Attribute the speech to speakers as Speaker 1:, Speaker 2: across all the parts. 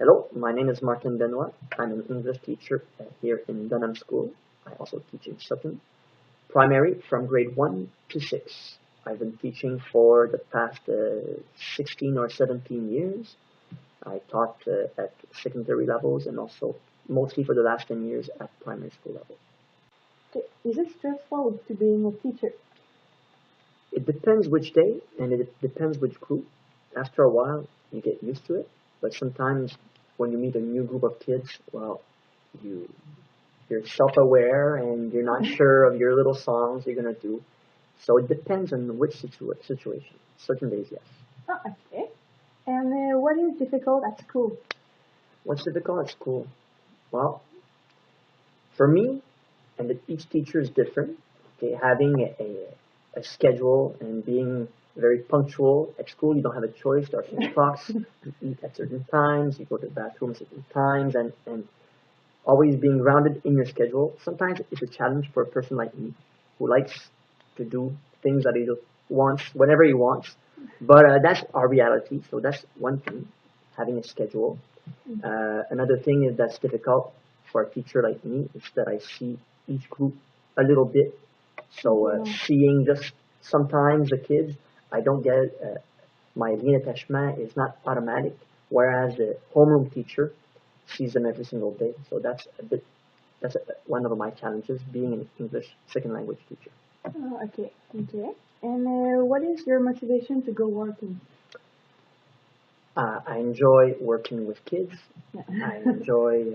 Speaker 1: Hello, my name is Martin Benoit. I'm an English teacher here in Dunham School. I also teach in Sutton, primary from grade 1 to 6. I've been teaching for the past 16 or 17 years. I taught at secondary levels and also mostly for the last 10 years at primary school level.
Speaker 2: Okay. Is it stressful to being a teacher?
Speaker 1: It depends which day and it depends which group. After a while, you get used to it, but sometimes when you meet a new group of kids, well, you're self-aware and you're not sure of your little songs you're gonna do. So it depends on which situation. Certain days, yes.
Speaker 2: Oh, okay. And what is difficult at school?
Speaker 1: What's difficult at school? Well, for me, and each teacher is different. Okay, having a schedule and being very punctual at school, you don't have a choice. There are some clocks. You eat at certain times. You go to the bathroom at certain times, and always being grounded in your schedule. Sometimes it's a challenge for a person like me who likes to do things that he wants whenever he wants. But that's our reality. So that's one thing, having a schedule. Another thing is that's difficult for a teacher like me is that I see each group a little bit. So seeing just sometimes the kids, I don't get my lien attachment is not automatic, whereas the homeroom teacher sees them every single day. So that's one of my challenges being an English second language teacher.
Speaker 2: Oh, okay. Okay. And what is your motivation to go working?
Speaker 1: I enjoy working with kids.
Speaker 2: Yeah.
Speaker 1: I enjoy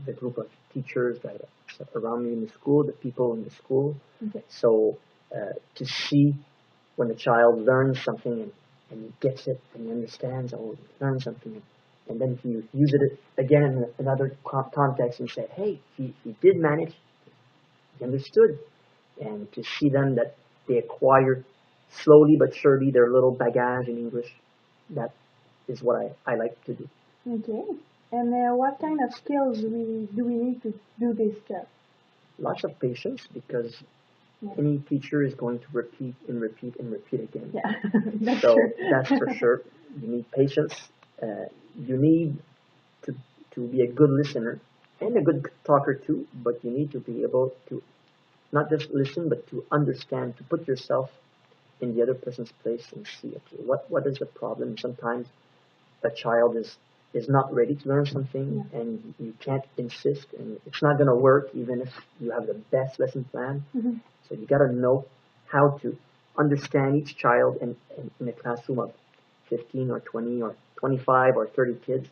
Speaker 1: the group of teachers that are around me in the school, the people in the school.
Speaker 2: Okay.
Speaker 1: So to see when a child learns something and gets it and understands, or learns something, and then if you use it again in another context and say, hey, he did manage, he understood, and to see them that they acquire slowly but surely their little bagage in English, that is what I like to do.
Speaker 2: Okay. And what kind of skills do we need to do this job?
Speaker 1: Lots of patience, because any teacher is going to repeat and repeat and repeat again.
Speaker 2: Yeah, that's
Speaker 1: So
Speaker 2: true.
Speaker 1: that's for sure. You need patience. You need to be a good listener and a good talker too, but you need to be able to not just listen, but to understand, to put yourself in the other person's place and see, okay, what is the problem? Sometimes a child is not ready to learn something, and you can't insist, and it's not going to work even if you have the best lesson plan.
Speaker 2: Mm-hmm.
Speaker 1: So you got to know how to understand each child in a classroom of 15 or 20 or 25 or 30 kids.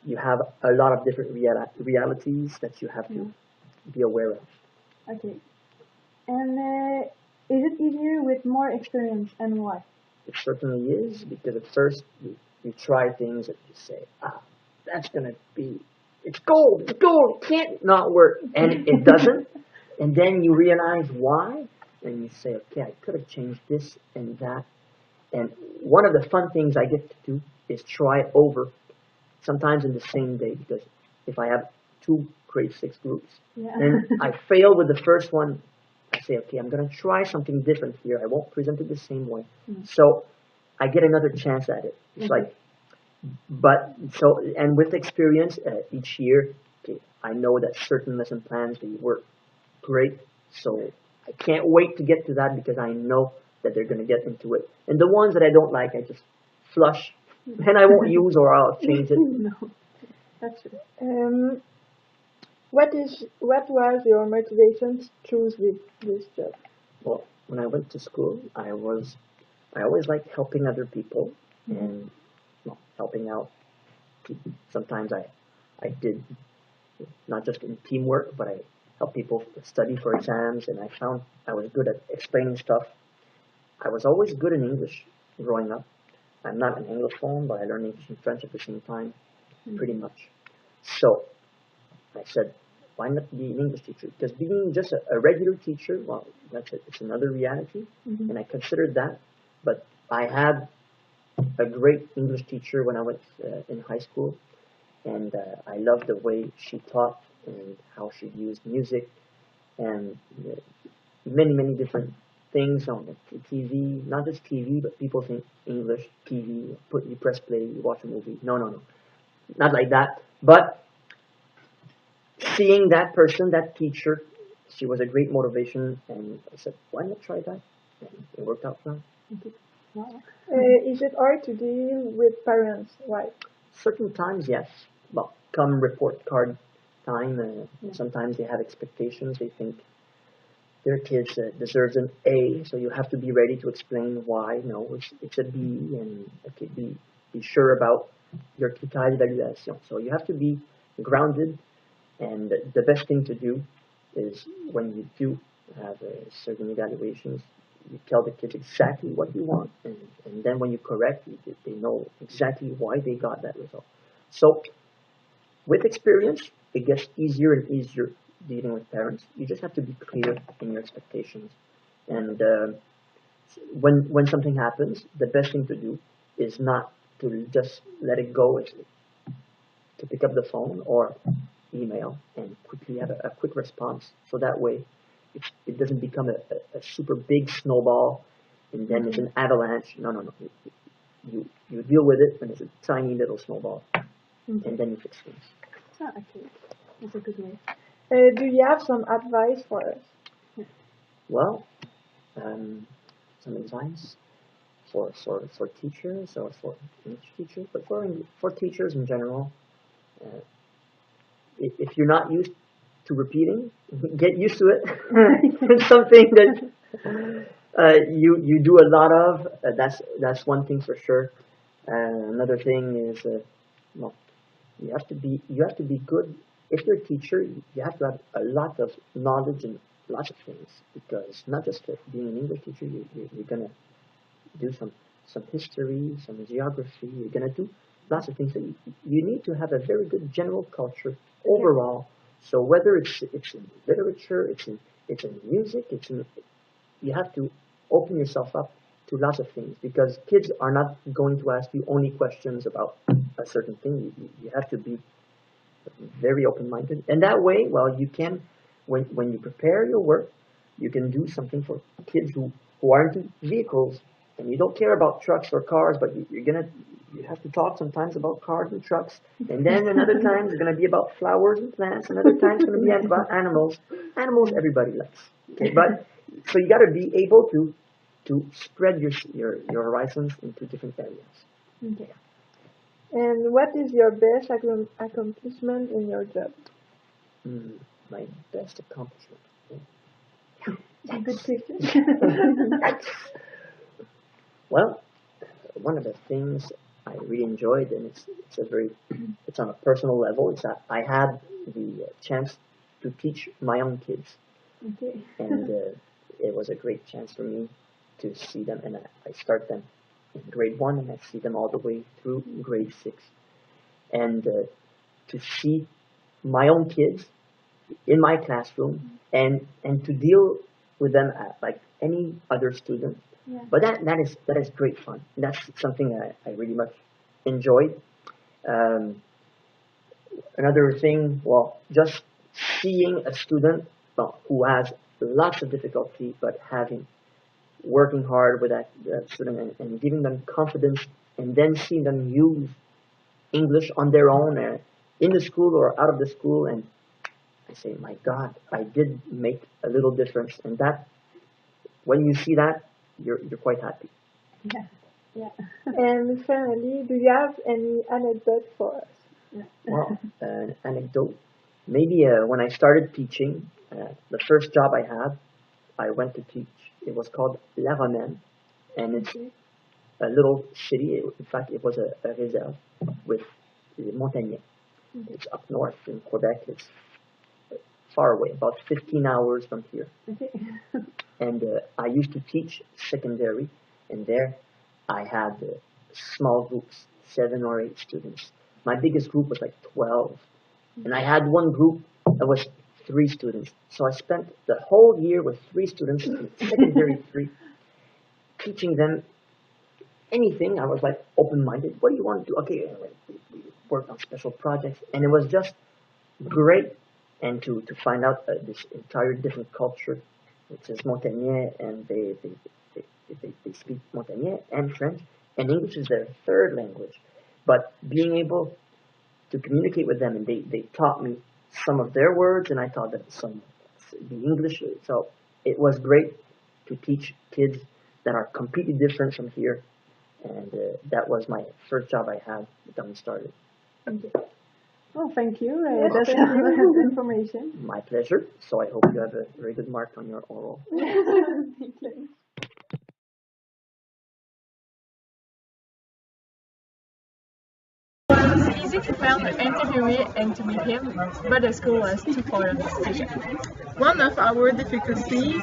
Speaker 1: You have a lot of different realities that you have to be aware of.
Speaker 2: Okay. And is it easier with more experience, and why?
Speaker 1: It certainly is, because at first you try things that you say, that's going to be, it's gold, it can't not work. And it doesn't. And then you realize why, and you say, okay, I could have changed this and that. And one of the fun things I get to do is try over, sometimes in the same day, because if I have 2 grade 6 groups, and I fail with the first one, I say, okay, I'm going to try something different here. I won't present it the same way. So I get another chance at it. It's like, but so, and with experience, each year, okay, I know that certain lesson plans, they work great. So I can't wait to get to that, because I know that they're going to get into it. And the ones that I don't like, I just flush, and I won't use, or I'll change it.
Speaker 2: No, that's true. What was your motivation to choose this job?
Speaker 1: Well, when I went to school, I always liked helping other people and helping out. Sometimes I did not just in teamwork, but I helped people study for exams, and I found I was good at explaining stuff. I was always good in English growing up. I'm not an Anglophone, but I learned English and French at the same time, pretty much. So I said, why not be an English teacher? Because being just a regular teacher, well, that's it. It's another reality, and I considered that. But I had a great English teacher when I was in high school, and I loved the way she taught and how she used music and many different things on the TV. Not just TV, but people think English TV. You press play, you watch a movie. No. not like that. But seeing that person, that teacher, she was a great motivation, and I said, why not try that? And it worked out fine.
Speaker 2: Wow. Is it hard to deal with parents? Why?
Speaker 1: Certain times, yes. Well, come report card time, sometimes they have expectations. They think their kids deserves an A, so you have to be ready to explain why. No, it's a B, and okay, be sure about your critères d'évaluation. So you have to be grounded, and the best thing to do is when you do have certain evaluations, you tell the kids exactly what you want, and then when you correct, they know exactly why they got that result. So with experience, it gets easier and easier dealing with parents. You just have to be clear in your expectations. And when something happens, the best thing to do is not to just let it go. It's to pick up the phone or email and quickly have a quick response. So that way, it doesn't become a super big snowball, and then it's an avalanche. No, no, no. You deal with it when it's a tiny little snowball, and then you fix things.
Speaker 3: Oh, okay. That's a good way.
Speaker 2: Do you have some advice for us?
Speaker 1: Well, some advice for teachers or for English teachers, but for teachers in general. If you're not used to repeating, get used to it. It's something that you do a lot of. That's one thing for sure. Another thing is, well, you have to be good. If you're a teacher, you have to have a lot of knowledge in lots of things, because not just being an English teacher, you're gonna do some history, some geography. You're gonna do lots of things. So you need to have a very good general culture overall. So whether it's in literature, it's in music, you have to open yourself up to lots of things, because kids are not going to ask you only questions about a certain thing. You have to be very open-minded, and that way, well, you can, when you prepare your work, you can do something for kids who aren't into vehicles, and you don't care about trucks or cars, but you have to talk sometimes about cars and trucks, and then another time it's going to be about flowers and plants, another time it's going to be about animals. Animals everybody likes, okay? But so you got to be able to spread your horizons into different areas.
Speaker 2: Okay. And what is your best accomplishment in your job?
Speaker 1: My best accomplishment.
Speaker 2: Good question.
Speaker 1: Well, one of the things I really enjoyed, and it's on a personal level, is that I had the chance to teach my own kids,
Speaker 2: Okay.
Speaker 1: and it was a great chance for me to see them, and I start them in grade 1, and I see them all the way through grade 6, and to see my own kids in my classroom, and to deal with them like any other student.
Speaker 2: Yeah.
Speaker 1: But that is great fun. That's something I really much enjoyed. Another thing, well, just seeing a student, well, who has lots of difficulty, but working hard with that student, and giving them confidence, and then seeing them use English on their own, in the school or out of the school, and I say, my God, I did make a little difference, and that, when you see that, you're quite happy.
Speaker 3: Yeah. Yeah.
Speaker 2: And finally, do you have any anecdote for us?
Speaker 1: Well, an anecdote. Maybe when I started teaching, the first job I had, I went to teach. It was called La Romaine, and it's a little city. In fact, it was a réserve with Montagnier. It's up north in Quebec. It's far away, about 15 hours from here.
Speaker 3: Okay.
Speaker 1: And I used to teach secondary, and there I had small groups, 7 or 8 students. My biggest group was like 12, and I had one group that was 3 students. So I spent the whole year with 3 students in secondary 3, teaching them anything. I was like open-minded. What do you want to do? Okay, we worked on special projects, and it was just great. And to find out this entire different culture, which is Montagnier, and they speak Montagnier and French, and English is their third language. But being able to communicate with them, and they taught me some of their words, and I taught them some the English. So it was great to teach kids that are completely different from here, and that was my first job I had when I started.
Speaker 3: Thank you. Well, thank you.
Speaker 2: Yes,
Speaker 3: That's
Speaker 2: thank you.
Speaker 3: information.
Speaker 1: My pleasure. So I hope you have a very good mark on your oral.
Speaker 3: Thank you.
Speaker 4: It's easy to find an interviewee and to meet him, but the school was too far of the decision.
Speaker 5: One of our difficulties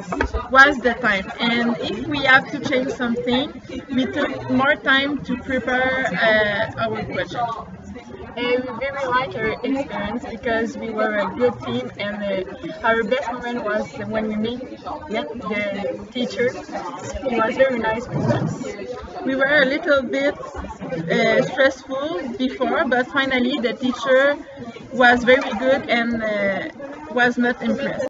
Speaker 5: was the time, and if we have to change something, we took more time to prepare our project.
Speaker 4: And we really liked our experience because we were a good team, and our best moment was when we met the teacher. He was very nice with us.
Speaker 5: We were a little bit stressful before, but finally the teacher was very good and was not impressed.